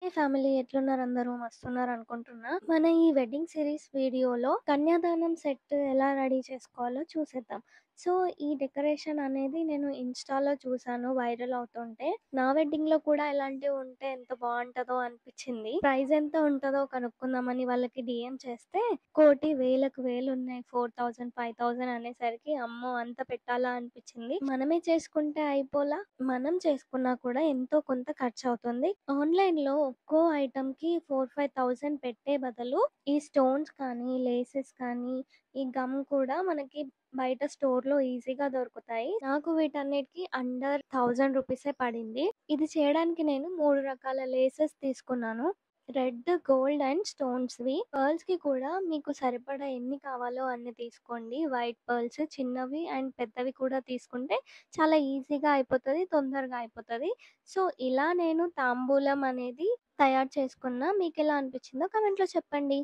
Hi family, ఎట్లున్నారు అందరూ? మస్తున్నారు అనుకుంటున్నా. మన ఈ వెడ్డింగ్ సిరీస్ వీడియోలో కన్యాదానం సెట్ ఎలా రెడీ చేసుకోవాలో చూసేద్దాం. సో ఈ డెకరేషన్ అనేది నేను ఇన్‌స్టాలో చూసాను వైరల్ అవుతుంటే. నా వెడ్డింగ్‌లో కూడా ఇలాంటివి ఉంటే ఎంత బావుంటదో అనిపిచ్చింది. ప్రైస్ ఎంత ఉంటదో కనుక్కుందామని వాళ్ళకి డీఎం చేస్తే కోటి వేలకు వేలున్నాయి. 4000, 5000 అనేసరికి అమ్మో! అంత పెట్టాలా అనిపిచ్చింది. మనమే చేసుకుంటే అయిపోలా? మనం చేసుకున్నా కూడా ఎంతో కొంత ఖర్చవుతుంది. ఆన్‌లైన్‌లో ఒక్కో ఐటెమ్‌కి 4, 5000 పెట్టే బదులు ఈ స్టోన్స్ కానీ, లేసెస్ కానీ, ఈ గమ్ కూడా మనకి బయట స్టోర్‌లో ఈజీగా దొరుకుతాయి. నాకు వీటన్నిటికి అండర్ 1000 రూపీసే పడింది. ఇది చేయడానికి నేను 3 రకాల లేసెస్ తీసుకున్నాను. రెడ్, గోల్డ్ అండ్ స్టోన్స్‌వి. పర్ల్స్‌కి కూడా మీకు సరిపడా ఎన్ని కావాలో అన్ని తీసుకోండి. వైట్ పర్ల్స్ చిన్నవి అండ్ పెద్దవి కూడా తీసుకుంటే చాలా ఈజీగా అయిపోతది. తొందరగా అయిపోతది. సో, ఇలా నేను తాంబూలం అనేది తయారు చేసుకున్నా. మీకెలా అనిపిచ్చిందో కామెంట్‌లో చెప్పండి.